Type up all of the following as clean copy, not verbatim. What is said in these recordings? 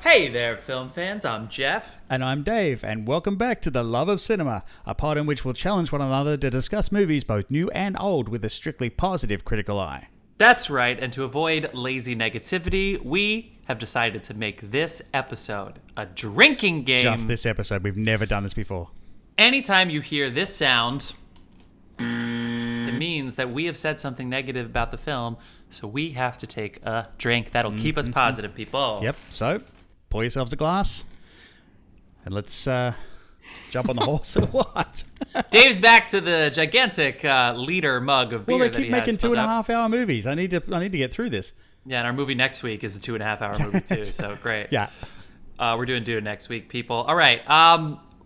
Hey there, film fans. I'm Jeff. And I'm Dave, and welcome back to The Love of Cinema, a pod in which we'll challenge one another to discuss movies both new and old with a strictly positive critical eye. That's right, and to avoid lazy negativity, we have decided to make this episode a drinking game. Just this episode. We've never done this before. Anytime you hear this sound, it means that we have said something negative about the film, so we have to take a drink. That'll keep us positive, people. Yep, so pour yourselves a glass, and let's jump on the horse or what? Dave's back to the gigantic liter mug of beer. Well, they that he keep making has filled up. 2.5-hour movies. I need to get through this. Yeah, and our movie next week is a 2.5-hour movie too, so great. Yeah. We're doing Dune next week, people. All right,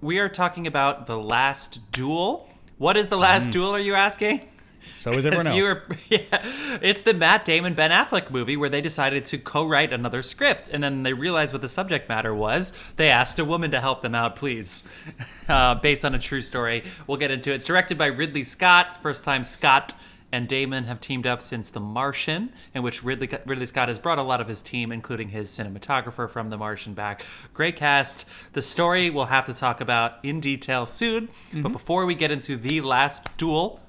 we are talking about The Last Duel. What is The Last Duel, are you asking? So is everyone else. It's the Matt Damon, Ben Affleck movie where they decided to co-write another script, and then they realized what the subject matter was. They asked a woman to help them out, please. Based on a true story. We'll get into it. It's directed by Ridley Scott. First time Scott and Damon have teamed up since The Martian, in which Ridley Scott has brought a lot of his team, including his cinematographer from The Martian, back. Great cast. The story we'll have to talk about in detail soon. But before we get into The Last Duel,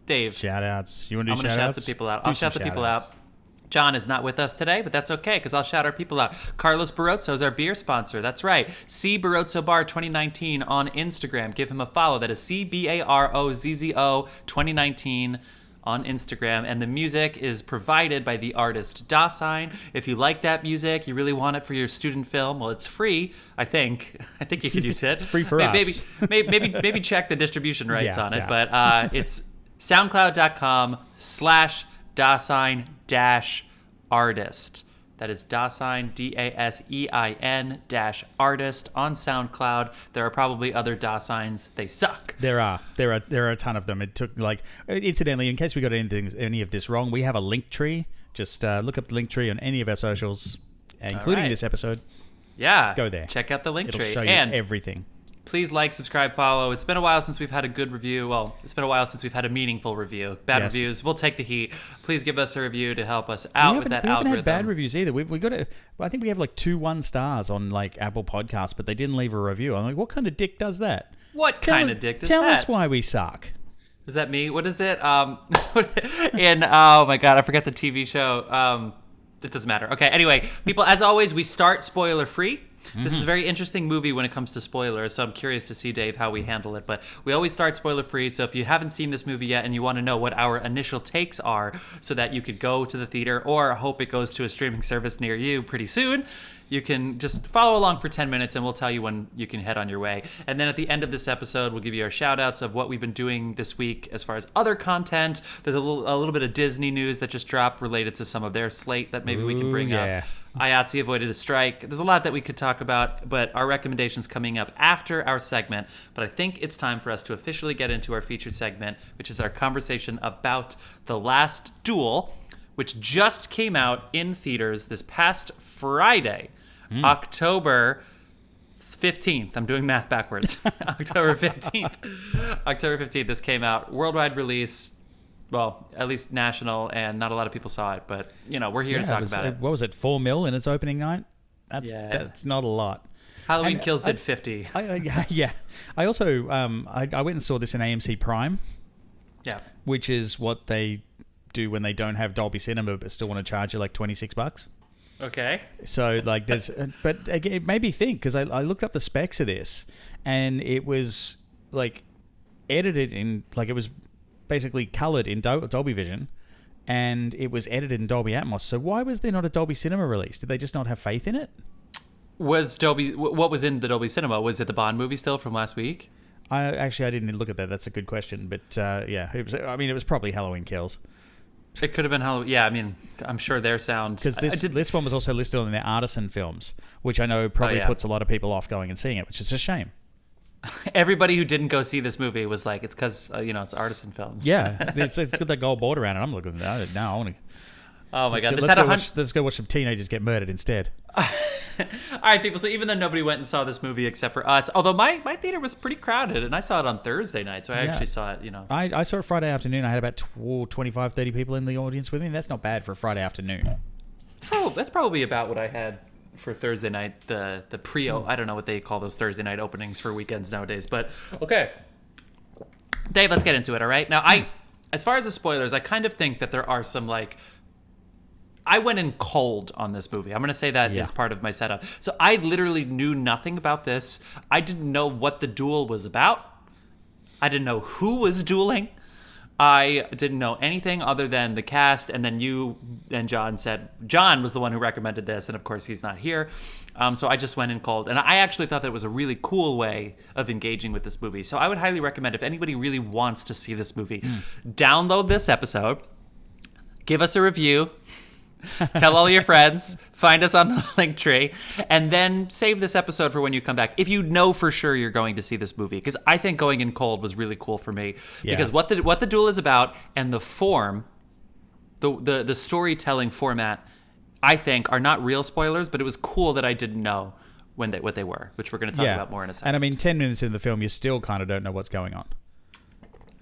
Dave. Shout-outs. You want to do I'm going to shout some people out. I'll shout the people out. John is not with us today, but that's okay, because I'll shout our people out. Carlos Barroso is our beer sponsor. That's right. C Barroso Bar 2019 on Instagram. Give him a follow. That is CBAROZZO 2019 on Instagram. And the music is provided by the artist Dasein. If you like that music, you really want it for your student film, well, it's free, I think. I think you could use it. It's free for us. Maybe check the distribution rights on it, but it's soundcloud.com/Dasein-artist. That is Dasein, DASEIN-artist on SoundCloud. There are probably other Daseins. They suck. There are a ton of them. It took, incidentally, in case we got any of this wrong, we have a link tree. Just look up the link tree on any of our socials, including this episode. Yeah. Go there. Check out the link tree. It'll show you everything. Please like, subscribe, follow. It's been a while since we've had a good review. Well, it's been a while since we've had a meaningful review. Bad reviews, we'll take the heat. Please give us a review to help us out with that algorithm. We haven't had bad reviews either. We got it. I think we have 2 1-stars on Apple Podcasts, but they didn't leave a review. I'm like, what kind of dick does that? What kind of dick does that? Tell us why we suck. Is that me? What is it? Oh my god, I forgot the TV show. It doesn't matter. Okay, anyway, people, as always, we start spoiler free. This is a very interesting movie when it comes to spoilers, so I'm curious to see, Dave, how we handle it. But we always start spoiler-free, so if you haven't seen this movie yet and you want to know what our initial takes are so that you could go to the theater or hope it goes to a streaming service near you pretty soon, you can just follow along for 10 minutes and we'll tell you when you can head on your way. And then at the end of this episode, we'll give you our shout-outs of what we've been doing this week as far as other content. There's a little bit of Disney news that just dropped related to some of their slate that maybe we can bring up. IATSE avoided a strike. There's a lot that we could talk about, but our recommendations coming up after our segment. But I think it's time for us to officially get into our featured segment, which is our conversation about The Last Duel, which just came out in theaters this past Friday, October 15th. I'm doing math backwards. October 15th. October 15th, this came out. Worldwide release. Well, at least national, and not a lot of people saw it, but, we're here to talk about it. What was it, $4 million in its opening night? That's not a lot. Halloween Kills did 50. I also, I went and saw this in AMC Prime. Yeah. Which is what they do when they don't have Dolby Cinema, but still want to charge you $26. Okay. So, there's... but again, it made me think, because I looked up the specs of this, and it was, edited in... it was... basically coloured in Dolby Vision, and it was edited in Dolby Atmos. So why was there not a Dolby Cinema release? Did they just not have faith in it? What was in the Dolby Cinema? Was it the Bond movie still from last week? I didn't look at that. That's a good question. But it was probably Halloween Kills. It could have been Halloween. Yeah, I'm sure their sound... Because this one was also listed on their Artisan films, which I know probably puts a lot of people off going and seeing it, which is a shame. Everybody who didn't go see this movie was like, it's because, it's Artisan films. Yeah, it's got that gold border around it. I'm looking at it now. I want to... Oh my God. Let's go watch some teenagers get murdered instead. All right, people. So even though nobody went and saw this movie except for us, although my theater was pretty crowded, and I saw it on Thursday night, so I actually saw it, I saw it Friday afternoon. I had about 25, 30 people in the audience with me. That's not bad for a Friday afternoon. That's probably about what I had for Thursday night, the I don't know what they call those Thursday night openings for weekends nowadays, but okay. Dave, let's get into it, all right? Now, as far as the spoilers, I kind of think that there are some, like, I went in cold on this movie. I'm going to say that is part of my setup. So I literally knew nothing about this. I didn't know what the duel was about. I didn't know who was dueling. I didn't know anything other than the cast, and then you and John said, John was the one who recommended this, and of course he's not here. So I just went in cold, and I actually thought that it was a really cool way of engaging with this movie. So I would highly recommend, if anybody really wants to see this movie, download this episode, give us a review, tell all your friends, find us on the link tree, and then save this episode for when you come back. If you know for sure you're going to see this movie, because I think going in cold was really cool for me. Yeah. Because what the duel is about and the form, the storytelling format, I think are not real spoilers, but it was cool that I didn't know what they were, which we're going to talk about more in a second. And I mean, 10 minutes into the film, you still kind of don't know what's going on.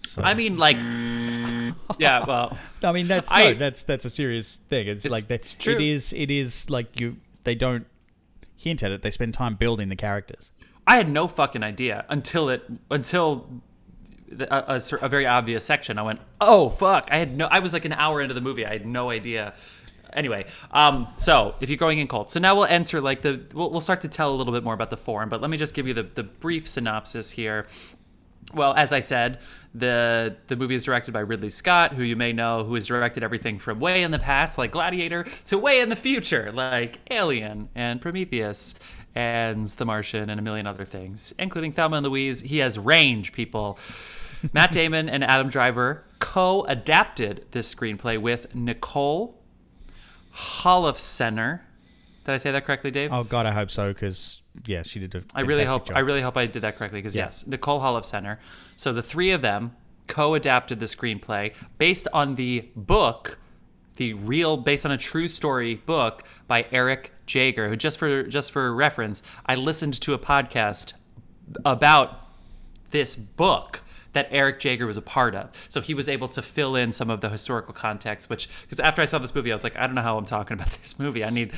So. I mean, like, yeah, well, I mean, that's a serious thing. It's true. It is like they don't hint at it. They spend time building the characters. I had no fucking idea until a very obvious section. I went, oh fuck! I was like an hour into the movie. I had no idea. Anyway, so if you're going in cold, so now we'll enter like we'll start to tell a little bit more about the form. But let me just give you the brief synopsis here. Well, as I said, the movie is directed by Ridley Scott, who you may know, who has directed everything from way in the past, like Gladiator, to way in the future, like Alien and Prometheus and The Martian and a million other things, including Thelma and Louise. He has range, people. Matt Damon and Adam Driver co-adapted this screenplay with Nicole Holofcener. Did I say that correctly, Dave? Oh God, I hope so, because yeah, she did a fantastic job. I really hope I did that correctly, because yes, Nicole Holofcener. So the three of them co-adapted the screenplay based on the book, based on a true story book by Eric Jager, who just for reference, I listened to a podcast about this book that Eric Jager was a part of. So he was able to fill in some of the historical context, because after I saw this movie, I was like, I don't know how I'm talking about this movie. I need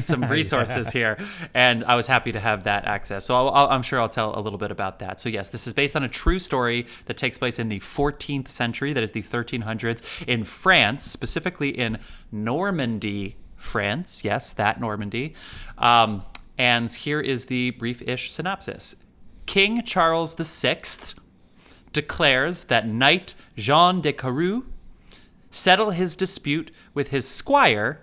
some resources here. And I was happy to have that access. So I'm sure I'll tell a little bit about that. So yes, this is based on a true story that takes place in the 14th century, that is the 1300s, in France, specifically in Normandy, France. Yes, that Normandy. And here is the brief-ish synopsis. King Charles VI declares that Knight Jean de Carew settle his dispute with his squire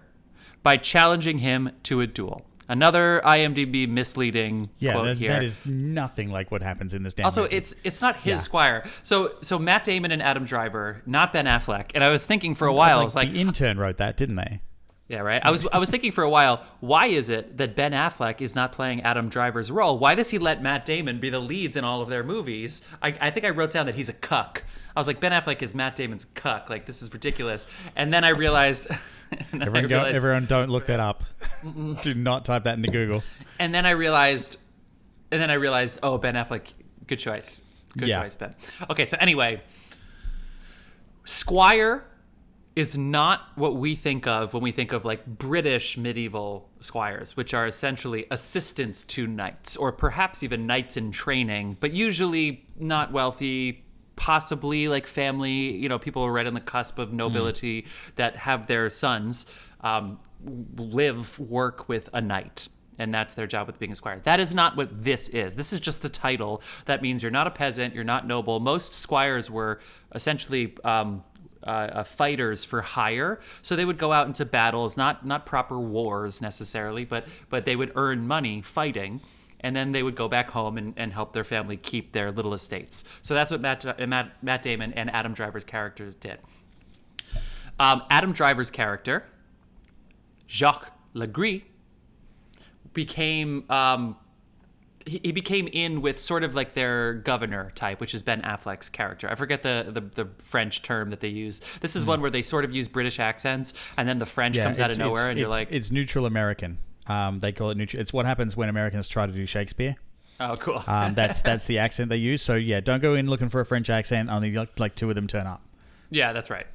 by challenging him to a duel. Another IMDb misleading quote here. That is nothing like what happens in this damn Also, movie. it's not his squire. So Matt Damon and Adam Driver, not Ben Affleck. And I was thinking for a while, I was like, the intern wrote that, didn't they? Yeah, right. I was thinking for a while, why is it that Ben Affleck is not playing Adam Driver's role? Why does he let Matt Damon be the leads in all of their movies? I think I wrote down that he's a cuck. I was like, Ben Affleck is Matt Damon's cuck. Like, this is ridiculous. And then I realized... Everyone don't look that up. Do not type that into Google. And then I realized, oh, Ben Affleck, good choice. Good choice, Ben. Okay, so anyway, Squire is not what we think of when we think of like British medieval squires, which are essentially assistants to knights, or perhaps even knights in training, but usually not wealthy, possibly like family, people right on the cusp of nobility that have their sons work with a knight. And that's their job with being a squire. That is not what this is. This is just the title. That means you're not a peasant, you're not noble. Most squires were essentially fighters for hire, so they would go out into battles, not proper wars necessarily, but they would earn money fighting, and then they would go back home and help their family keep their little estates. So that's what Matt Damon and Adam Driver's characters did. Adam Driver's character, Jacques Legris, became he became in with sort of like their governor type, which is Ben Affleck's character. I forget the French term that they use. This is one where they sort of use British accents, and then the French comes out of nowhere, and you're like... It's neutral American. They call it neutral. It's what happens when Americans try to do Shakespeare. Oh, cool. That's the accent they use. So yeah, don't go in looking for a French accent. Only like two of them turn up. Yeah, that's right.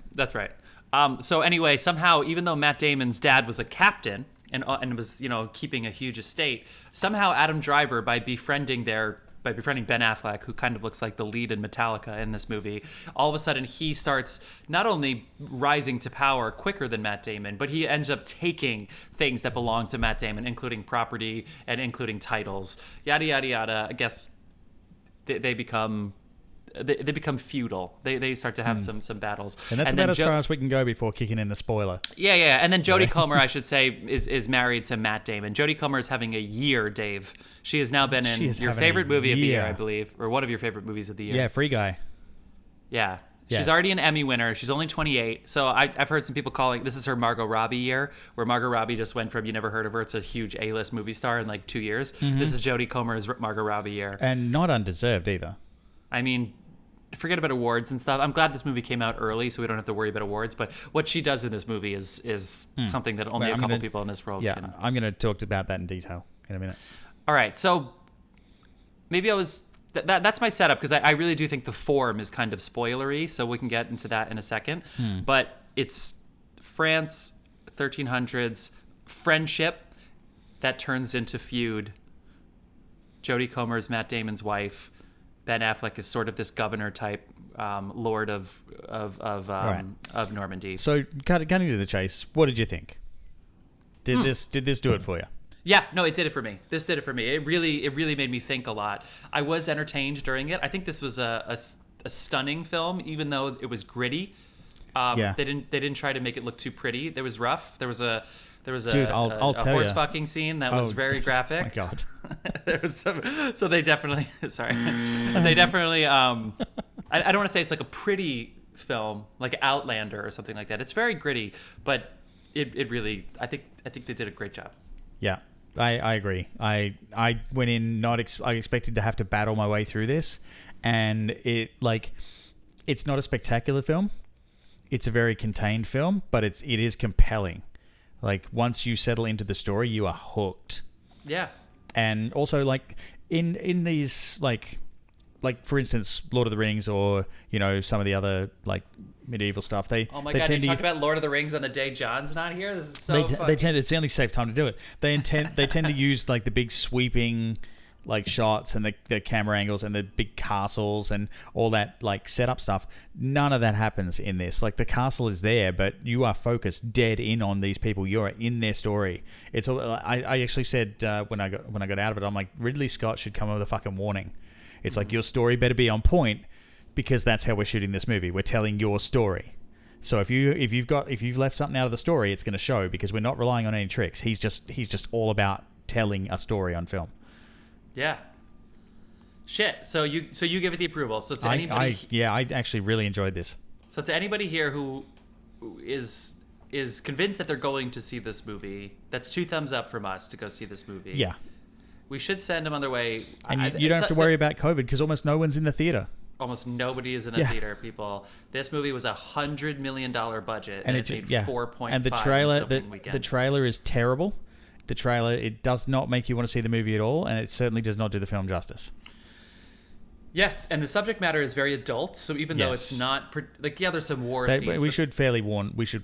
So anyway, somehow, even though Matt Damon's dad was a captain and was, keeping a huge estate. Somehow Adam Driver, by befriending Ben Affleck, who kind of looks like the lead in Metallica in this movie, all of a sudden he starts not only rising to power quicker than Matt Damon, but he ends up taking things that belong to Matt Damon, including property and including titles, yada yada yada. I guess they become feudal. They start to have some battles. And that's about as far as we can go before kicking in the spoiler. Yeah. And then Jodie Comer, I should say, is married to Matt Damon. Jodie Comer is having a year, Dave. She has now been in your favorite movie of the year, I believe, or one of your favorite movies of the year. Yeah, Free Guy. Yeah. Yes. She's already an Emmy winner. She's only 28. So I've heard some people calling this is her Margot Robbie year, where Margot Robbie just went from you never heard of her, it's a huge A-list movie star in like 2 years. Mm-hmm. This is Jodie Comer's Margot Robbie year. And not undeserved either. I mean, forget about awards and stuff. I'm glad this movie came out early, so we don't have to worry about awards. But what she does in this movie is something that only a couple people in this world can. Yeah, I'm going to talk about that in detail in a minute. All right, so maybe that's my setup, because I really do think the form is kind of spoilery, so we can get into that in a second. But it's France, 1300s, friendship that turns into feud. Jodie Comer is Matt Damon's wife. Ben Affleck is sort of this governor type, lord of Normandy. So, cutting to the chase, what did you think? Did this do it for you? Yeah, no, it did it for me. This did it for me. It really made me think a lot. I was entertained during it. I think this was a stunning film, even though it was gritty. They didn't try to make it look too pretty. There was rough. There was a horse fucking scene that was very graphic. Oh my God. There was so they definitely they definitely I don't want to say it's like a pretty film like Outlander or something like that. It's very gritty, but it really I think they did a great job. Yeah, I agree. I went in I expected to have to battle my way through this, and it's not a spectacular film. It's a very contained film, but it is compelling. Like, once you settle into the story, you are hooked. Yeah. And also, like, in these, like for instance, Lord of the Rings, or, some of the other, like, medieval stuff. Oh my God, you talked about Lord of the Rings on the day John's not here? This is so they tend, it's the only safe time to do it. They tend to use, like, the big sweeping, like, shots and the camera angles and the big castles and all that, like, setup stuff. None of that happens in this. Like, the castle is there, but you are focused dead in on these people. You're in their story. It's I actually said when I got out of it, I'm like, Ridley Scott should come up with a fucking warning. It's like, your story better be on point, because that's how we're shooting this movie. We're telling your story. So if you've left something out of the story, it's going to show, because we're not relying on any tricks. He's just all about telling a story on film. Yeah. Shit. So you give it the approval. So to anybody, I actually really enjoyed this. So to anybody here who is convinced that they're going to see this movie, that's 2 thumbs up from us to go see this movie. Yeah. We should send them on their way. And you don't have to worry about COVID, because almost no one's in the theater. Almost nobody is in the theater, people. This movie was $100 million budget, and it made 4.5. And the trailer is terrible. The trailer, it does not make you want to see the movie at all, and it certainly does not do the film justice. Yes, and the subject matter is very adult, so even though it's not there's some war scenes. We should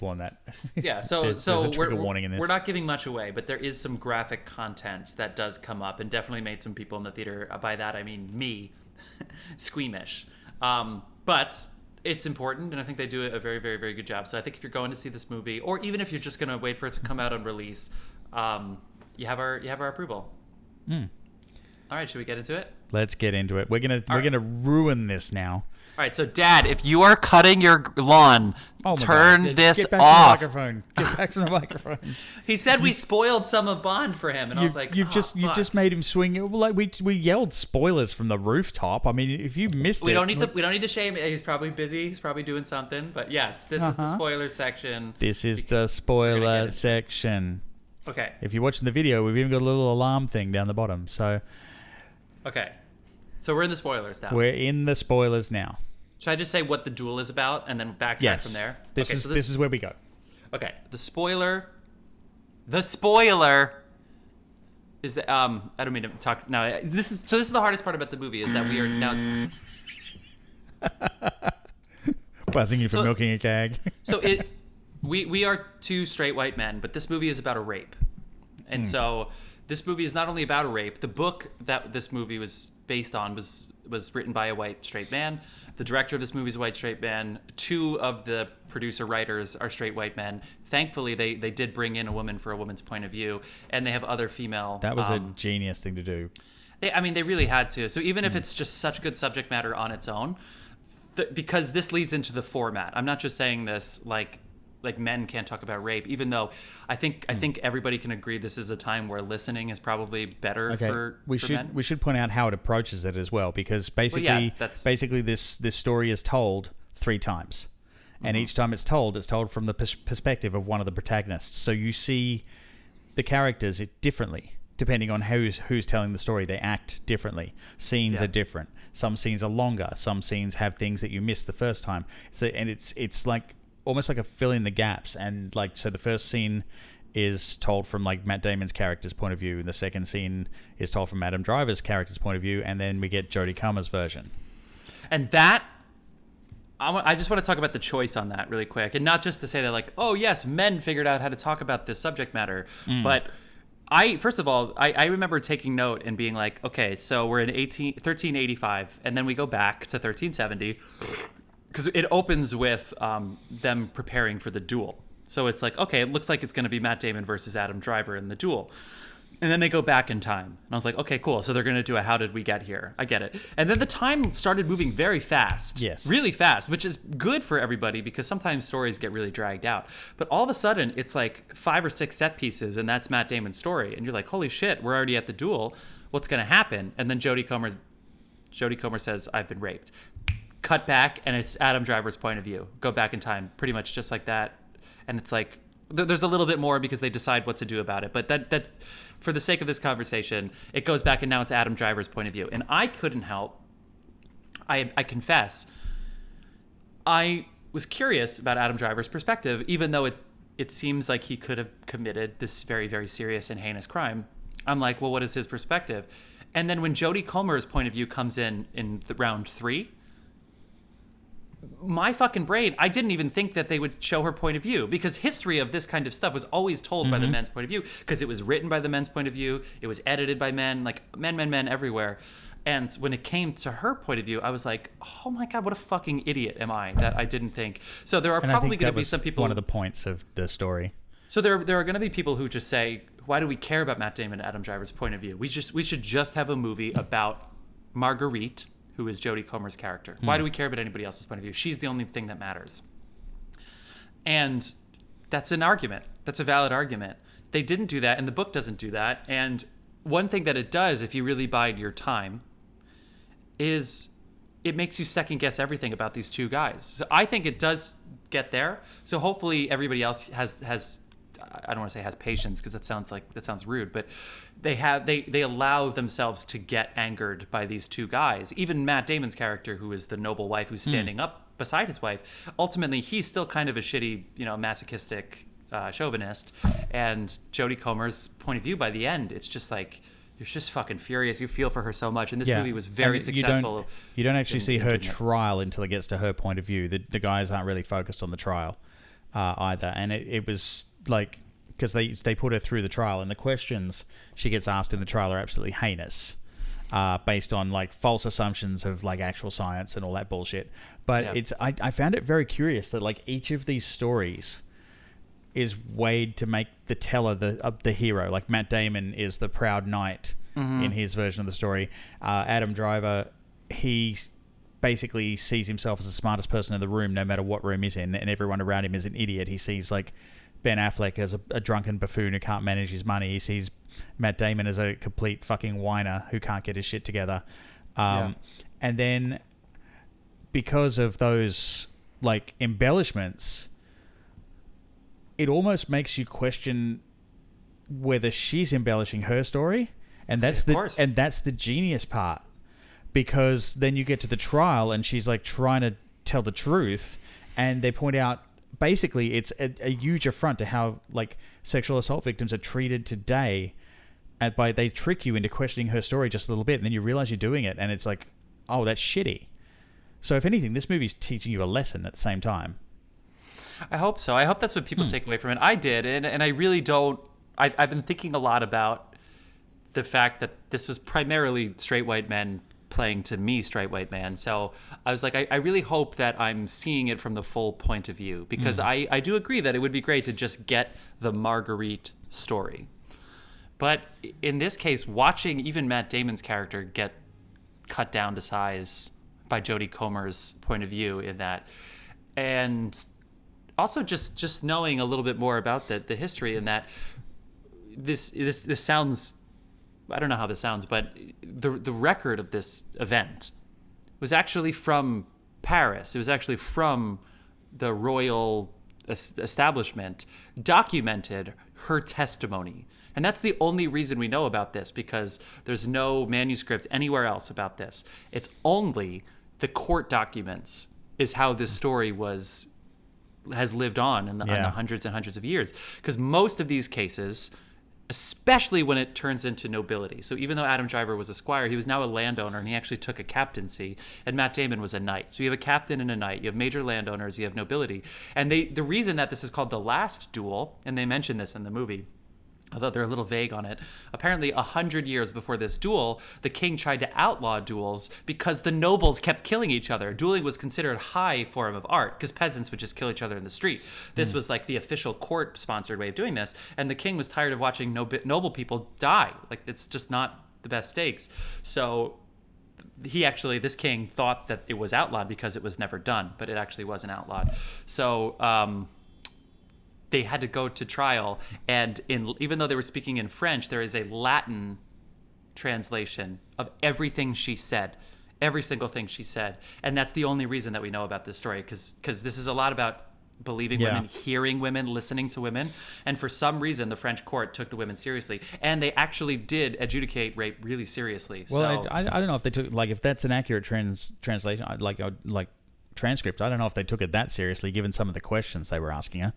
warn that. Yeah, so there's a trigger warning in this. We're not giving much away, but there is some graphic content that does come up, and definitely made some people in the theater. By that I mean me, squeamish. But it's important, and I think they do a very, very, very good job. So I think if you're going to see this movie, or even if you're just going to wait for it to come out on release, you have our approval. All right, should we get into it? Let's get into it. We're gonna ruin this now. All right, so Dad, if you are cutting your lawn, turn this off. Get back from the microphone. He said we spoiled some of Bond for him, and I was like, you've just made him swing. Like we yelled spoilers from the rooftop. I mean, if you missed we don't need to shame. He's probably busy. He's probably doing something. But yes, this is the spoiler section. This is the spoiler section. Okay. If you're watching the video, we've even got a little alarm thing down the bottom. So. Okay. So we're in the spoilers now. We're in the spoilers now. Should I just say what the duel is about and then backtrack from there? This is where we go. Okay. The spoiler is that I don't mean to talk now. This is the hardest part about the movie, is that we are now buzzing you for milking a gag. So we are 2 straight white men, but this movie is about a rape. And so this movie is not only about a rape. The book that this movie was based on was written by a white straight man. The director of this movie is a white straight man. 2 of the producer writers are straight white men. Thankfully, they did bring in a woman for a woman's point of view, and they have other female. That was a genius thing to do. They really had to. So even if it's just such good subject matter on its own, because this leads into the format. I'm not just saying this like men can't talk about rape, even though I think everybody can agree this is a time where listening is probably better for men. We should point out how it approaches it as well, because basically this story is told 3 times, and each time it's told from the perspective of one of the protagonists. So you see the characters differently depending on who's telling the story. They act differently. Scenes are different. Some scenes are longer. Some scenes have things that you missed the first time. So and it's like almost like a fill in the gaps, and like, so the first scene is told from like Matt Damon's character's point of view, and the second scene is told from Adam Driver's character's point of view, and then we get Jodie Comer's version. And that, I just want to talk about the choice on that really quick, and not just to say that like, oh yes, men figured out how to talk about this subject matter, but first of all, I remember taking note and being like, okay, so we're in 1385, and then we go back to 1370. Because it opens with them preparing for the duel. So it's like, okay, it looks like it's going to be Matt Damon versus Adam Driver in the duel. And then they go back in time. And I was like, okay, cool. So they're going to do a how did we get here? I get it. And then the time started moving very fast. Yes. Really fast, which is good for everybody because sometimes stories get really dragged out. But all of a sudden, it's like 5 or 6 set pieces, and that's Matt Damon's story. And you're like, holy shit, we're already at the duel. What's going to happen? And then Jodie Comer says, I've been raped. Cut back, and it's Adam Driver's point of view. Go back in time, pretty much just like that. And it's like, there's a little bit more because they decide what to do about it. But that for the sake of this conversation, it goes back, and now it's Adam Driver's point of view. And I couldn't help, I confess, I was curious about Adam Driver's perspective, even though it seems like he could have committed this very, very serious and heinous crime. I'm like, well, what is his perspective? And then when Jodie Comer's point of view comes in the round 3, my fucking brain, I didn't even think that they would show her point of view, because history of this kind of stuff was always told by the men's point of view, because it was written by the men's point of view, it was edited by men, like men everywhere. And when it came to her point of view, I was like, oh my God, what a fucking idiot am I that I didn't think. So there are probably going to be some people. One of the points of the story. So there are going to be people who just say, why do we care about Matt Damon and Adam Driver's point of view? We should just have a movie about Marguerite, who is Jodie Comer's character. Why do we care about anybody else's point of view? She's the only thing that matters. And that's an argument. That's a valid argument. They didn't do that, and the book doesn't do that. And one thing that it does, if you really bide your time, is it makes you second guess everything about these 2 guys. So I think it does get there. So hopefully everybody else has I don't want to say has patience, because that sounds rude, but they allow themselves to get angered by these 2 guys. Even Matt Damon's character, who is the noble wife who's standing up beside his wife, ultimately he's still kind of a shitty, masochistic chauvinist. And Jodie Comer's point of view, by the end, it's just like, you're just fucking furious. You feel for her so much, and this movie was very successful. You don't actually see her trial until it gets to her point of view. The guys aren't really focused on the trial either, and it was like, because they put her through the trial, and the questions she gets asked in the trial are absolutely heinous, based on like false assumptions of like actual science and all that bullshit. But I found it very curious that like each of these stories is weighed to make the teller the hero. Like Matt Damon is the proud knight in his version of the story. Adam Driver, he basically sees himself as the smartest person in the room, no matter what room he's in, and everyone around him is an idiot. He sees like Ben Affleck as a drunken buffoon who can't manage his money. He sees Matt Damon as a complete fucking whiner who can't get his shit together. And then because of those like embellishments, it almost makes you question whether she's embellishing her story. And that's the genius part, because then you get to the trial and she's like trying to tell the truth, and they point out basically it's a huge affront to how like sexual assault victims are treated today, and they trick you into questioning her story just a little bit, and then you realize you're doing it, and it's like, oh, that's shitty. So if anything, this movie's teaching you a lesson at the same time. I hope so. I hope that's what people take away from it. I did, and I really don't. I've been thinking a lot about the fact that this was primarily straight white men playing to me, straight white man. So I was like, I really hope that I'm seeing it from the full point of view, because I do agree that it would be great to just get the Marguerite story. But in this case, watching even Matt Damon's character get cut down to size by Jodie Comer's point of view in that, and also just knowing a little bit more about the history in that, this sounds, I don't know how this sounds, but the record of this event was actually from Paris. It was actually from the royal establishment, documented her testimony. And that's the only reason we know about this, because there's no manuscript anywhere else about this. It's only the court documents is how this story has lived on in the hundreds and hundreds of years. Because most of these cases, especially when it turns into nobility. So even though Adam Driver was a squire, he was now a landowner, and he actually took a captaincy, and Matt Damon was a knight. So you have a captain and a knight, you have major landowners, you have nobility. And the reason that this is called the Last Duel, and they mention this in the movie, although they're a little vague on it, apparently 100 years before this duel, the king tried to outlaw duels because the nobles kept killing each other. Dueling was considered a high form of art because peasants would just kill each other in the street. This was like the official court-sponsored way of doing this, and the king was tired of watching noble people die. Like, it's just not the best stakes. So this king thought that it was outlawed because it was never done, but it actually wasn't outlawed. So they had to go to trial, and even though they were speaking in French, there is a Latin translation of everything she said, every single thing she said. And that's the only reason that we know about this story, because this is a lot about believing women, hearing women, listening to women. And for some reason, the French court took the women seriously, and they actually did adjudicate rape really seriously. Well, I don't know if they took, like, if that's an accurate translation, like transcript, I don't know if they took it that seriously, given some of the questions they were asking her.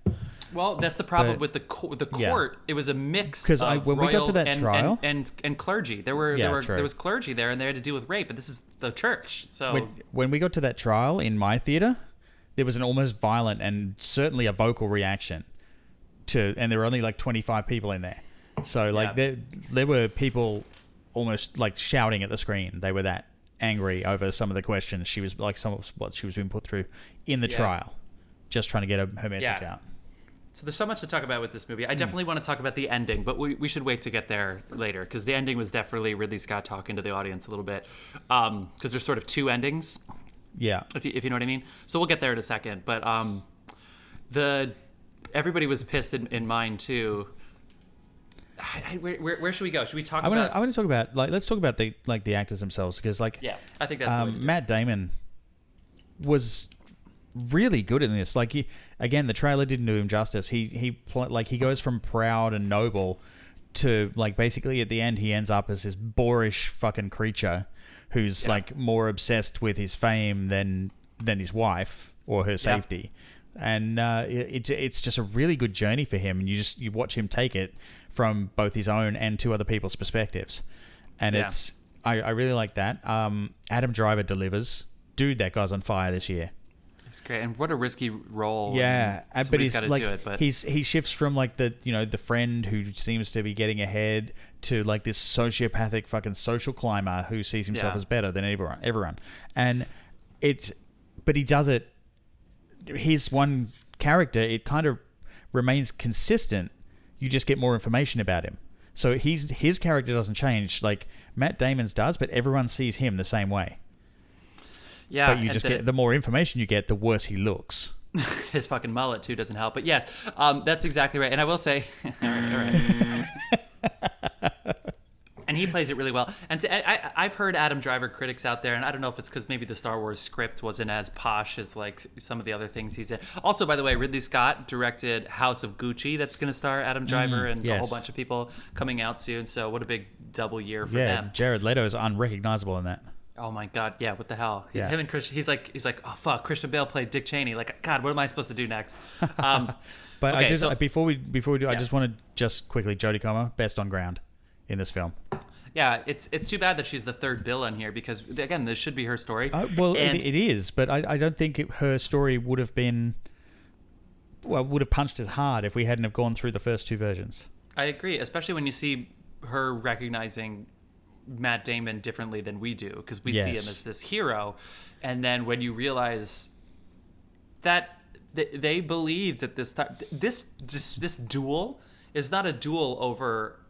Well, that's the problem with the court. Yeah. It was a mix of when royal we got to that trial, and clergy. There was clergy there, and they had to deal with rape. But this is the church. So when we got to that trial in my theater, there was an almost violent and certainly a vocal reaction and there were only like 25 people in there. So like there were people almost like shouting at the screen. They were that angry over some of the questions she was like, some of what she was being put through in the trial, just trying to get her message out. So there's so much to talk about with this movie. I definitely want to talk about the ending, but we should wait to get there later, because the ending was definitely Ridley Scott talking to the audience a little bit, because there's sort of two endings. Yeah. If you know what I mean. So we'll get there in a second. But everybody was pissed in mine too. Where should we go? Should we talk about? I want to talk about let's talk about the actors themselves, because I think that's the way to do Matt Damon was really good in this. Like, again, the trailer didn't do him justice. He goes from proud and noble to, like, basically at the end he ends up as this boorish fucking creature who's like more obsessed with his fame than his wife or her safety. And it's just a really good journey for him, and you watch him take it from both his own and two other people's perspectives, and it's I really like that. Adam Driver delivers. Dude, that guy's on fire this year. It's great, and what a risky role. Yeah, but he's got to do it. But he shifts from like the friend who seems to be getting ahead to like this sociopathic fucking social climber who sees himself as better than everyone, and but he does it. His one character, it kind of remains consistent. You just get more information about him. So his character doesn't change. Like Matt Damon's does, but everyone sees him the same way. Yeah, but you just get the more information you get, the worse he looks. His fucking mullet too doesn't help. But yes, that's exactly right. And I will say, all right. And he plays it really well. And I've heard Adam Driver critics out there, and I don't know if it's because maybe the Star Wars script wasn't as posh as like some of the other things he's in. Also, by the way, Ridley Scott directed House of Gucci. That's going to star Adam Driver and a whole bunch of people coming out soon. So what a big double year for them. Jared Leto is unrecognizable in that. Oh my God! Yeah, what the hell? Yeah. Him and Christian. He's like, oh fuck! Christian Bale played Dick Cheney. Like, God, what am I supposed to do next? But okay, before we do, I just want to just quickly, Jodie Comer, best on ground in this film. Yeah, it's too bad that she's the third bill in here, because again, this should be her story. It is, but I don't think her story would have punched as hard if we hadn't have gone through the first two versions. I agree, especially when you see her recognizing Matt Damon differently than we do, because we see him as this hero, and then when you realize that they believed at this time this duel is not a duel over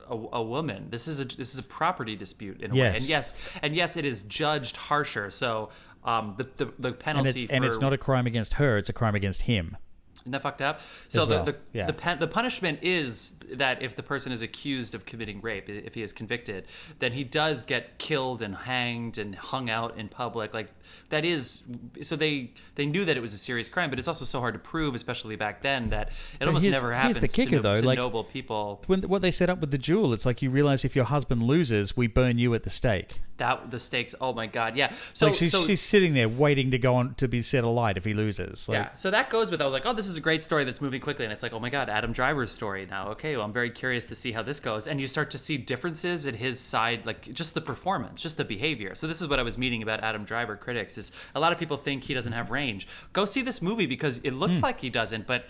a woman. This is a property dispute in a way, and yes, it is judged harsher. So the penalty and it's not a crime against her; it's a crime against him. Isn't that fucked up? So yeah. the punishment is that if the person is accused of committing rape, if he is convicted, then he does get killed and hanged and hung out in public. Like that is, so they knew that it was a serious crime, but it's also so hard to prove, especially back then, that it almost never happens the kicker, to like, noble people. What they set up with the duel, it's like you realize if your husband loses, we burn you at the stake. That the stakes. Oh my god, yeah. So like she's sitting there waiting to go on to be set alight if he loses. Like, yeah. So that goes with. I was like, oh, this is a great story that's moving quickly, and it's like, oh my god, Adam Driver's story now. Okay, well, I'm very curious to see how this goes, and you start to see differences in his side, like just the performance, just the behavior. So this is what I was meaning about Adam Driver critics is a lot of people think he doesn't have range. Go see this movie because it looks like he doesn't, but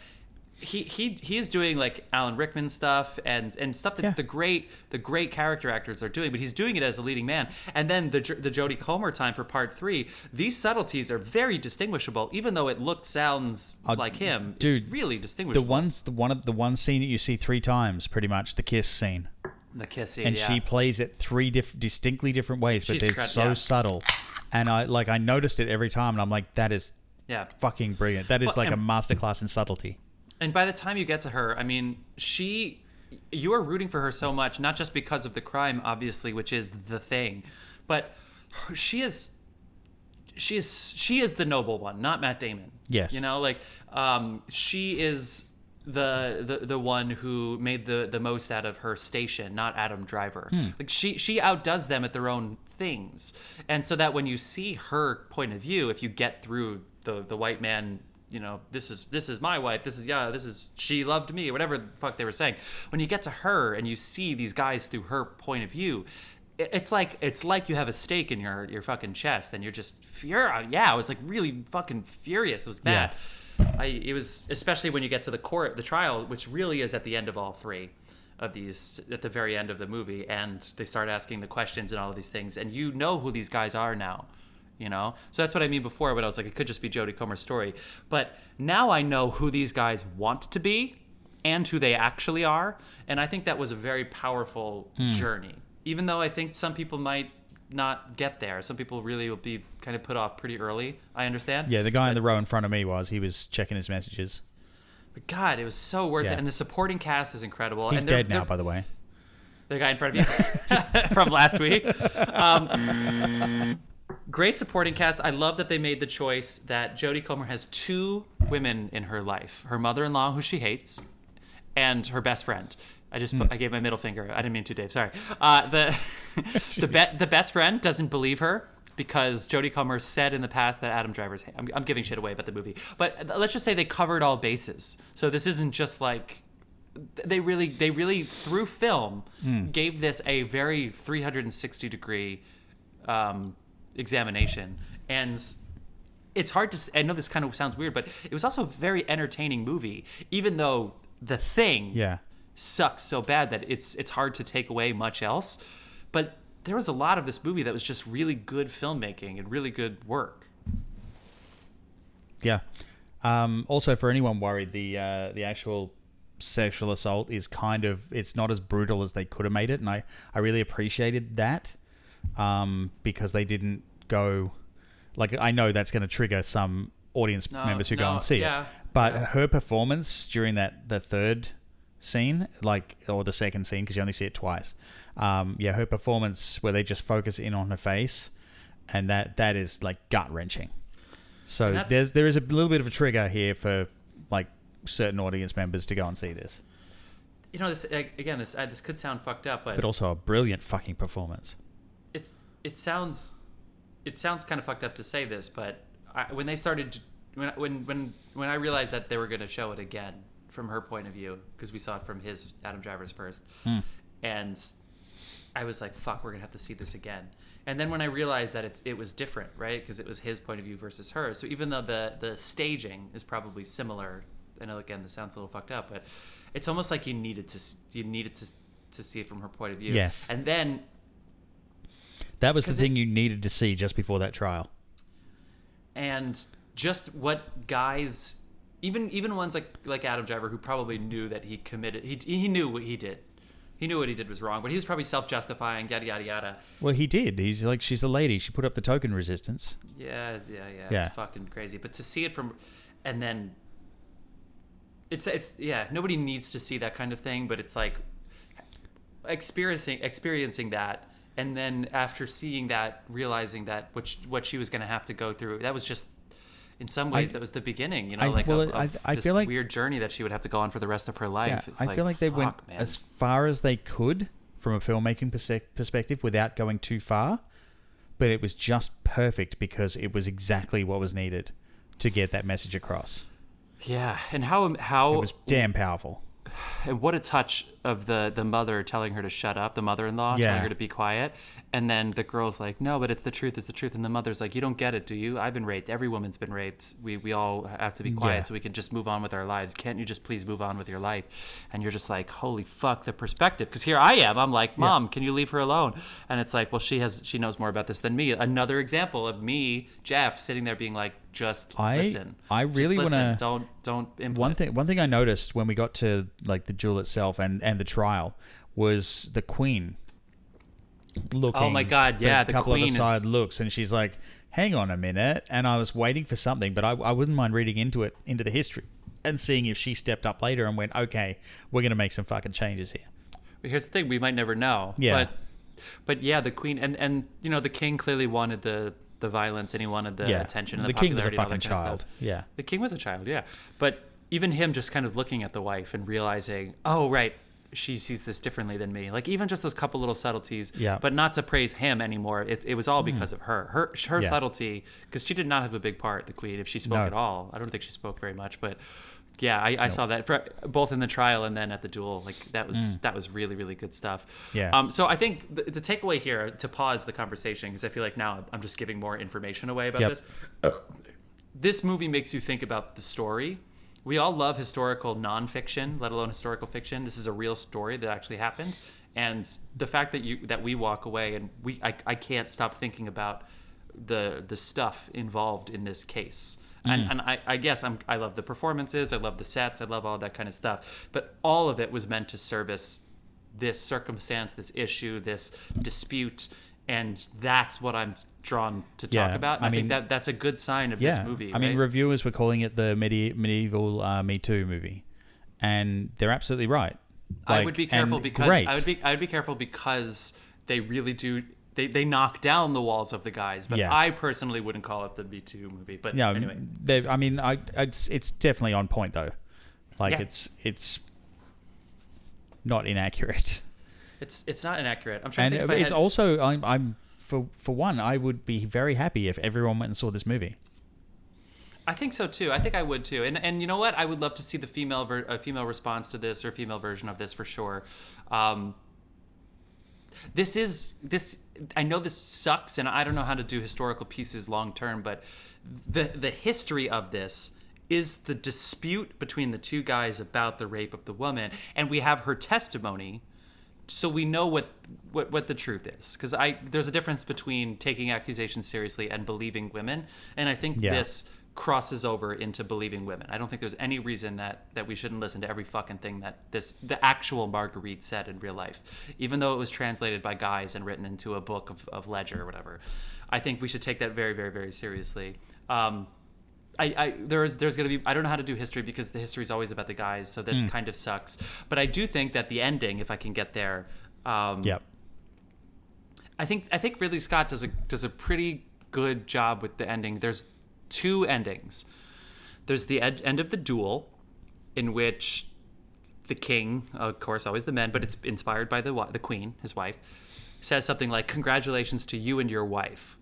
he is doing like Alan Rickman stuff and stuff that the great character actors are doing, but he's doing it as a leading man. And then the Jodie Comer time for part 3, these subtleties are very distinguishable, even though it sounds like him. Dude, it's really distinguishable. The one scene that you see 3 times, pretty much, the kiss scene. The kiss scene, and she plays it 3 distinctly different ways, but they're so subtle. And I noticed it every time, and I'm like, that is fucking brilliant. That is like a masterclass in subtlety. And by the time you get to her, I mean, you are rooting for her so much, not just because of the crime, obviously, which is the thing, but she is the noble one, not Matt Damon. Yes. You know, like she is the one who made the most out of her station, not Adam Driver. Like she outdoes them at their own things. And so that when you see her point of view, if you get through the white man, you know, this is my wife, this is she loved me, or whatever the fuck they were saying. When you get to her and you see these guys through her point of view, it's like you have a stake in your fucking chest and you're just furious. Yeah, I was like really fucking furious. It was bad. Yeah. It was, especially when you get to the trial, which really is at the end of all 3 of these, at the very end of the movie, and they start asking the questions and all of these things, and you know who these guys are now. You know, so that's what I mean before, but I was like, it could just be Jodie Comer's story. But now I know who these guys want to be and who they actually are. And I think that was a very powerful journey, even though I think some people might not get there. Some people really will be kind of put off pretty early. I understand. Yeah, the guy in the row in front of me he was checking his messages. But God, it was so worth it. And the supporting cast is incredible. He's dead now, by the way. The guy in front of you from last week. Great supporting cast. I love that they made the choice that Jodie Comer has 2 women in her life: her mother-in-law, who she hates, and her best friend. I gave my middle finger. I didn't mean to, Dave. Sorry. The best friend doesn't believe her because Jodie Comer said in the past that Adam Driver's. I'm giving shit away about the movie, but let's just say they covered all bases. So this isn't just like they really through film gave this a very 360-degree examination. And it's hard to, I know this kind of sounds weird, but it was also a very entertaining movie, even though the thing sucks so bad that it's hard to take away much else. But there was a lot of this movie that was just really good filmmaking and really good work. Yeah. Also, for anyone worried, the actual sexual assault is it's not as brutal as they could have made it, and I really appreciated that. Because they didn't go, like, I know that's going to trigger some audience members who go and see it. But her performance during the third scene, or the second scene, because you only see it twice. Her performance where they just focus in on her face, and that is like gut wrenching. So there is a little bit of a trigger here for like certain audience members to go and see this. You know, this could sound fucked up, but also a brilliant fucking performance. It sounds kind of fucked up to say this, but when they started, when I realized that they were going to show it again from her point of view, because we saw it from Adam Driver's first, and I was like, fuck, we're gonna have to see this again. And then when I realized that it was different, right, because it was his point of view versus hers, so even though the staging is probably similar, I know again this sounds a little fucked up, but it's almost like you needed to see it from her point of view. Yes. And then that was the thing you needed to see just before that trial. And just what guys, even ones like Adam Driver, who probably knew that he committed, he knew what he did. He knew what he did was wrong, but he was probably self-justifying, yada, yada, yada. Well, he did. He's like, she's a lady. She put up the token resistance. Yeah. It's fucking crazy. But to see it from, and then, it's nobody needs to see that kind of thing, but it's like experiencing that, and then after seeing that, realizing that what she was going to have to go through, that was just, in some ways, that was the beginning, of this feel like, weird journey that she would have to go on for the rest of her life. Yeah, I feel like they went as far as they could from a filmmaking perspective without going too far, but it was just perfect because it was exactly what was needed to get that message across. Yeah, and how it was damn powerful. And what a touch of the mother telling her to shut up, the mother-in-law telling her to be quiet, and then the girl's like, no, but it's the truth, and the mother's like, you don't get it, do you? I've been raped. Every woman's been raped. We all have to be quiet so we can just move on with our lives. Can't you just please move on with your life? And you're just like, holy fuck, the perspective. Because here I am, I'm like, Mom, can you leave her alone? And it's like, well, she knows more about this than me. Another example of me, Jeff, sitting there being like, just listen. I really want to don't input. One thing I noticed when we got to like the duel itself and the trial was the Queen looking. Oh my God, yeah, the couple Queen of aside looks, and she's like, "Hang on a minute," and I was waiting for something, but I wouldn't mind reading into the history and seeing if she stepped up later and went, "Okay, we're gonna make some fucking changes here." Here's the thing: we might never know. Yeah, but yeah, the Queen and the King clearly wanted the violence, and he wanted the attention and the King was a popularity. fucking and all that kind of child. stuff. Yeah, the King was a child. Yeah, but even him just kind of looking at the wife and realizing, oh right, she sees this differently than me. Like even just those couple little subtleties. Yeah. But not to praise him anymore. It was all because of her. Her subtlety, because she did not have a big part, the Queen, if she spoke at all. I don't think she spoke very much, but. Yeah, I saw that both in the trial and then at the duel. Like that was really, really good stuff. Yeah. So I think the takeaway here, to pause the conversation, because I feel like now I'm just giving more information away about this. This movie makes you think about the story. We all love historical nonfiction, let alone historical fiction. This is a real story that actually happened, and the fact that we walk away and I can't stop thinking about the stuff involved in this case. And I guess I love the performances, I love the sets, I love all that kind of stuff. But all of it was meant to service this circumstance, this issue, this dispute, and that's what I'm drawn to talk about. And I think that's a good sign of this movie. I mean, reviewers were calling it the medieval Me Too movie, and they're absolutely right. I would be careful because I would be careful because they really do. They knock down the walls of the guys, but I personally wouldn't call it the Me Too movie. But anyway, it's definitely on point though. Like it's not inaccurate. It's not inaccurate. I'm trying to think. It's also I'm for one, I would be very happy if everyone went and saw this movie. I think so too. I think I would too. And you know what? I would love to see the female response to this, or a female version of this for sure. This I know this sucks, and I don't know how to do historical pieces long term, but the history of this is the dispute between the two guys about the rape of the woman, and we have her testimony, so we know what the truth is. Because there's a difference between taking accusations seriously and believing women, and I think this crosses over into believing women. I don't think there's any reason that we shouldn't listen to every fucking thing that the actual Marguerite said in real life, even though it was translated by guys and written into a book of ledger or whatever. I think we should take that very, very, very seriously. There's going to be, I don't know how to do history because the history is always about the guys, so that kind of sucks. But I do think that the ending, if I can get there, I think Ridley Scott does a pretty good job with the ending. There's two endings. There's the end of the duel, in which the king, of course, always the men, but it's inspired by the queen, his wife, says something like, "Congratulations to you and your wife."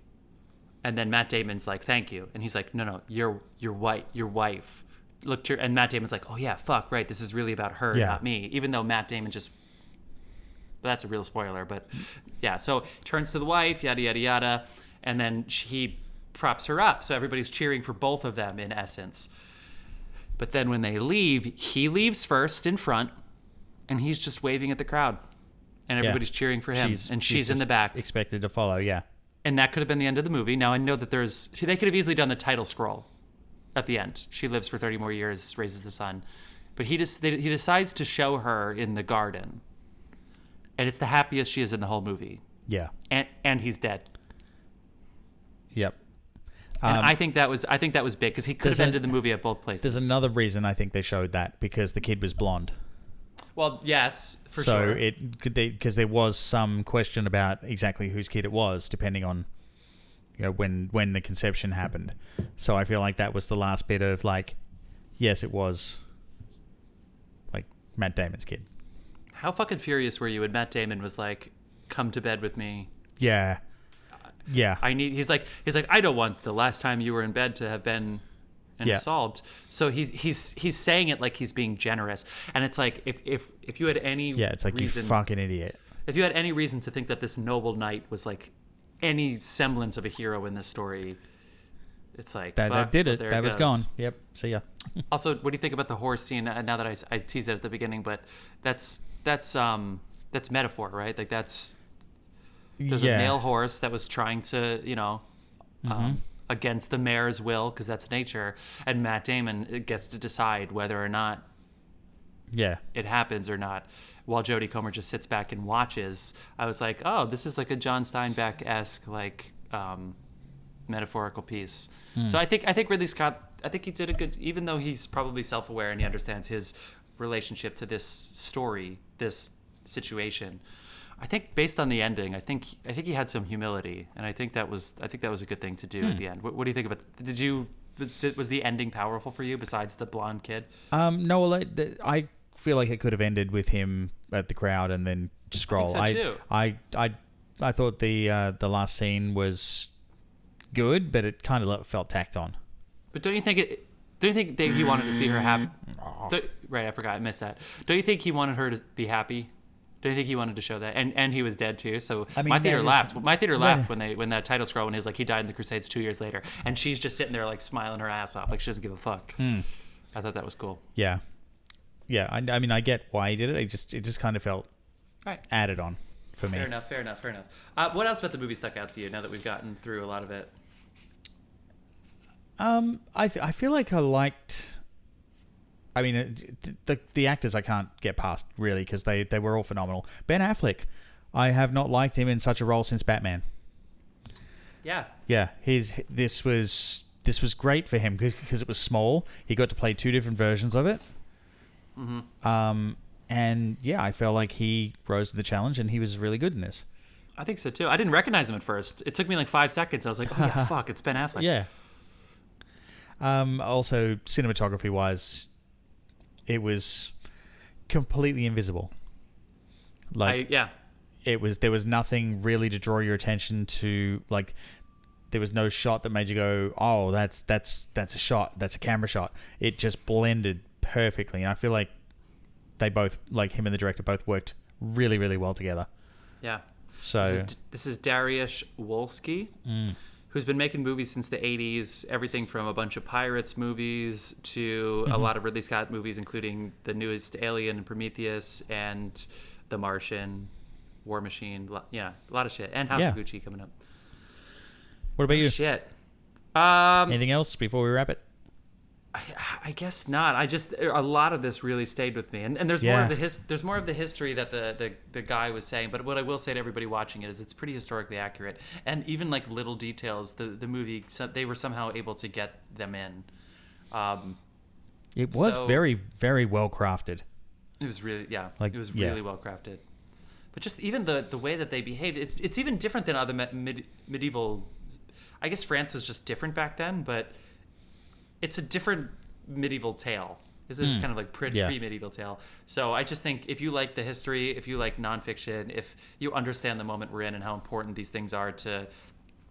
And then Matt Damon's like, "Thank you," and he's like, "No, your wife." And Matt Damon's like, "Oh yeah, fuck, right. This is really about her, not me." Even though Matt Damon just, that's a real spoiler, but yeah. So turns to the wife, yada yada yada, and then he props her up, so everybody's cheering for both of them in essence. But then when they leave, he leaves first in front, and he's just waving at the crowd. And everybody's cheering for him, and she's in the back. Expected to follow, yeah. And that could have been the end of the movie. Now, I know that they could have easily done the title scroll at the end. She lives for 30 more years, raises the son. But he decides to show her in the garden. And it's the happiest she is in the whole movie. Yeah. And he's dead. Yep. And I think that was big, because he could have ended the movie at both places. There's another reason I think they showed that, because the kid was blonde. Well, yes, for sure. So because there was some question about exactly whose kid it was, depending on when the conception happened. So I feel like that was the last bit of like, yes, it was like Matt Damon's kid. How fucking furious were you when Matt Damon was like, "Come to bed with me"? Yeah. Yeah. He's like, I don't want the last time you were in bed to have been an assault. So he's saying it like he's being generous, and it's like if you had any it's like reason, you fucking idiot. If you had any reason to think that this noble knight was like any semblance of a hero in this story, it's like that did it. That was gone. Yep. See ya. Also, what do you think about the horse scene? Now that I teased it at the beginning, but that's metaphor, right? Like there's a male horse that was trying to against the mare's will, because that's nature, and Matt Damon gets to decide whether or not it happens or not, while Jodie Comer just sits back and watches. I was like, oh, this is like a John Steinbeck-esque like metaphorical piece. So I think Ridley Scott, I think he did a good, even though he's probably self-aware and he understands his relationship to this story, this situation. I think based on the ending, I think he had some humility, and I think that was a good thing to do at the end. What do you think about? Was the ending powerful for you besides the blonde kid? No, well, I feel like it could have ended with him at the crowd and then scroll. I think so too. I thought the last scene was good, but it kind of felt tacked on. But don't you think that he wanted to see her happy? Right, I forgot, I missed that. Don't you think he wanted her to be happy? Don't you think he wanted to show that? And he was dead too. So I mean, my theater laughed. My theater laughed when that title scroll, when he's like, he died in the Crusades 2 years later, and she's just sitting there like smiling her ass off, like she doesn't give a fuck. I thought that was cool. Yeah. I mean, I get why he did it. It just kind of felt added on for me. Fair enough. What else about the movie stuck out to you now that we've gotten through a lot of it? I feel like I liked. I mean, the actors I can't get past, really, because they were all phenomenal. Ben Affleck, I have not liked him in such a role since Batman. Yeah. Yeah, this was great for him because it was small. He got to play two different versions of it. Mm-hmm. And yeah, I felt like he rose to the challenge, and he was really good in this. I think so too. I didn't recognize him at first. It took me like 5 seconds. I was like, oh yeah, fuck, it's Ben Affleck. Yeah. Also, cinematography-wise, it was completely invisible. There was nothing really to draw your attention to. Like, there was no shot that made you go, "Oh, that's a shot. That's a camera shot." It just blended perfectly, and I feel like they both, like him and the director, both worked really, really well together. Yeah. So this is Darius Wolski. Who's been making movies since the 80s, everything from a bunch of Pirates movies to a lot of Ridley Scott movies, including the newest Alien and Prometheus and The Martian, War Machine, a lot of shit. And House of Gucci coming up. What about you? Shit. Anything else before we wrap it? I guess not. A lot of this really stayed with me, and there's more of the history that the guy was saying. But what I will say to everybody watching it is it's pretty historically accurate, and even like little details, the movie, they were somehow able to get them in. It was very, very well crafted. It was really really well crafted. But just even the way that they behaved, it's even different than other medieval. I guess France was just different back then, but it's a different medieval tale. This is kind of like pre-medieval tale. So I just think if you like the history, if you like nonfiction, if you understand the moment we're in and how important these things are to,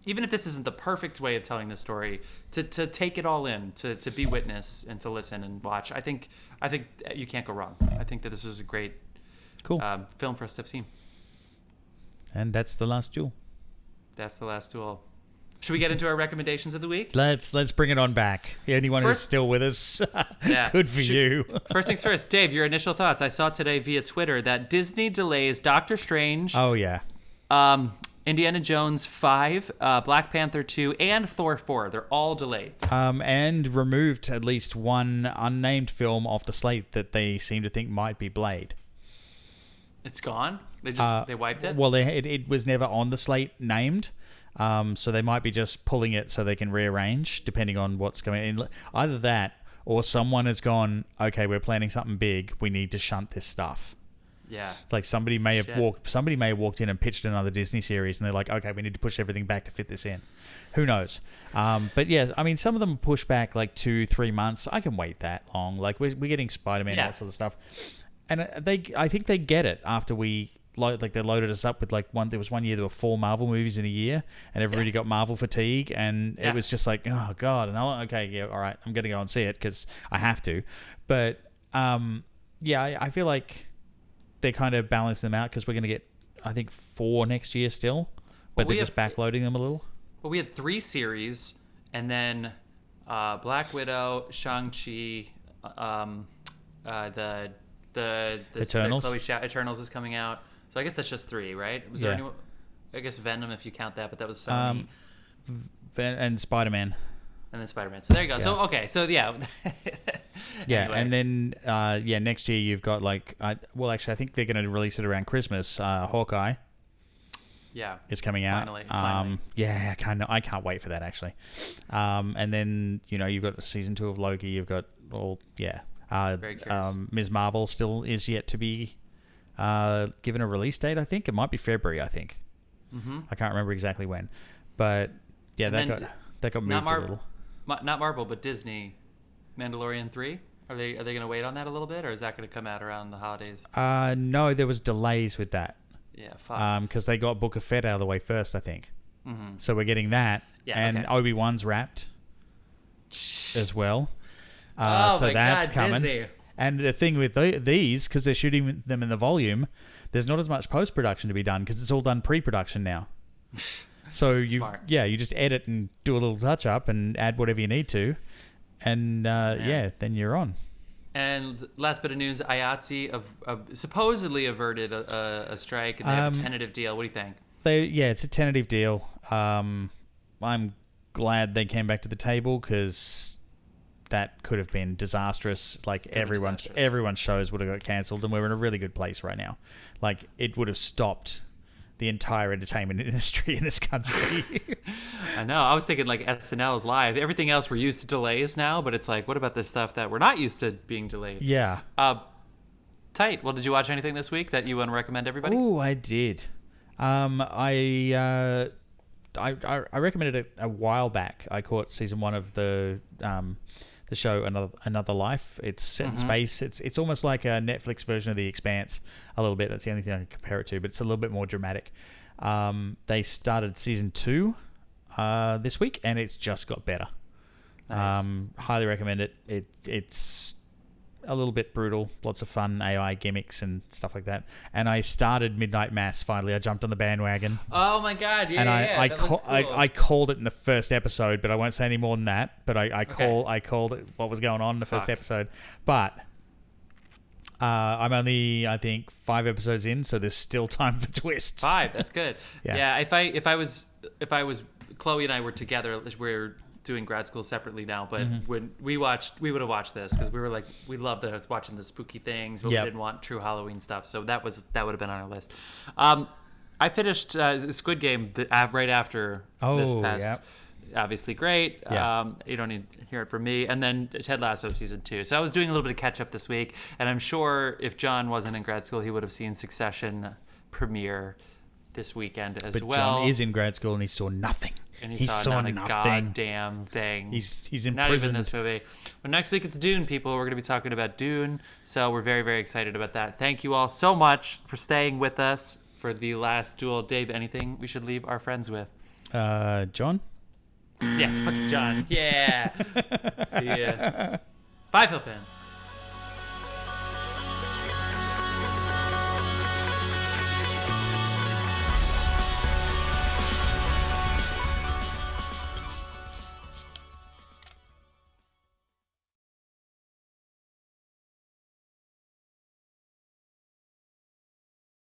even if this isn't the perfect way of telling the story, to take it all in, to be witness and to listen and watch, I think you can't go wrong. I think that this is a great film for us to have seen. And that's The Last Duel. That's The Last Duel. Should we get into our recommendations of the week? Let's bring it on back. Anyone who's still with us, good for you. First things first, Dave, your initial thoughts. I saw today via Twitter that Disney delays Doctor Strange. Oh, yeah. Indiana Jones 5, Black Panther 2, and Thor 4. They're all delayed. And removed at least one unnamed film off the slate that they seem to think might be Blade. It's gone? They wiped it? Well, it was never on the slate named. So they might be just pulling it so they can rearrange, depending on what's going in. Either that, or someone has gone, okay, we're planning something big. We need to shunt this stuff. Yeah. Like somebody may have walked in and pitched another Disney series, and they're like, okay, we need to push everything back to fit this in. Who knows? But yeah, I mean, some of them push back like 2-3 months. I can wait that long. Like we're getting Spider-Man and that sort of stuff, and I think they get it after we. They loaded us up with there was one year there were 4 Marvel movies in a year, and everybody got Marvel fatigue, and it was just like, oh god, and all right, I'm gonna go and see it because I have to. But I feel like they kind of balance them out because we're gonna get, I think, 4 next year still, but they're just backloading them a little. Well, we had 3 series, and then Black Widow, Shang-Chi, the Eternals. The Chloe Eternals is coming out. So I guess that's just 3, right? Was there anyone? I guess Venom, if you count that, but that was Sony. And Spider-Man. And then Spider-Man. So there you go. Yeah. So yeah. Yeah, and then next year you've got I think they're going to release it around Christmas. Hawkeye. Yeah. Is coming out. Finally. Yeah, I can't wait for that actually. And then you've got season 2 of Loki. You've got very curious. Ms. Marvel still is yet to be given a release date. I think it might be February. I think. Mm-hmm. I can't remember exactly when, but yeah, that got moved a little. Not Marvel, but Disney. Mandalorian 3. Are they going to wait on that a little bit, or is that going to come out around the holidays? No, there was delays with that. Yeah, fuck. Because they got Book of Fett out of the way first, I think. Mm-hmm. So we're getting that, and Obi-Wan's wrapped as well. So that's coming. Disney. And the thing with these, because they're shooting them in the volume, there's not as much post-production to be done because it's all done pre-production now. So you just edit and do a little touch-up and add whatever you need to, and then you're on. And last bit of news, IATSE supposedly averted a strike, and they have a tentative deal. What do you think? It's a tentative deal. I'm glad they came back to the table because that could have been disastrous. Everyone's shows would have got cancelled, and we're in a really good place right now. Like, it would have stopped the entire entertainment industry in this country. I know. I was thinking SNL is live. Everything else we're used to delays now, but it's like, what about the stuff that we're not used to being delayed? Yeah. Tight. Well, did you watch anything this week that you want to recommend everybody? Oh, I did. I recommended it a while back. I caught season 1 of the show Another Life. It's set in space. It's almost like a Netflix version of The Expanse a little bit. That's the only thing I can compare it to, but it's a little bit more dramatic. They started season 2 this week, and it's just got better. Nice. Highly recommend it. It's a little bit brutal, lots of fun AI gimmicks and stuff like that. And I started Midnight Mass finally. I jumped on the bandwagon. Oh my god, yeah, and cool. I called it in the first episode, but I won't say any more than that. But I called it what was going on in the first episode. But I'm only, I think, 5 episodes in, so there's still time for twists. 5, that's good. Yeah. If I was Chloe and I were together, we're doing grad school separately now, but when we would have watched this because we were like, we loved watching the spooky things, but we didn't want true Halloween stuff, so that would have been on our list. I finished Squid Game right after this past. Obviously great. You don't need to hear it from me. And then Ted Lasso season 2. So I was doing a little bit of catch up this week, and I'm sure if John wasn't in grad school, he would have seen Succession premiere this weekend as well. But John is in grad school and he saw nothing. And he saw not a goddamn thing. He's in not prison. Even this movie. But next week it's Dune, people. We're going to be talking about Dune. So we're very, very excited about that. Thank you all so much for staying with us for the Last Duel. Dave, anything we should leave our friends with? John? Yeah, fucking John. Yeah. See ya. Bye, Phil fans.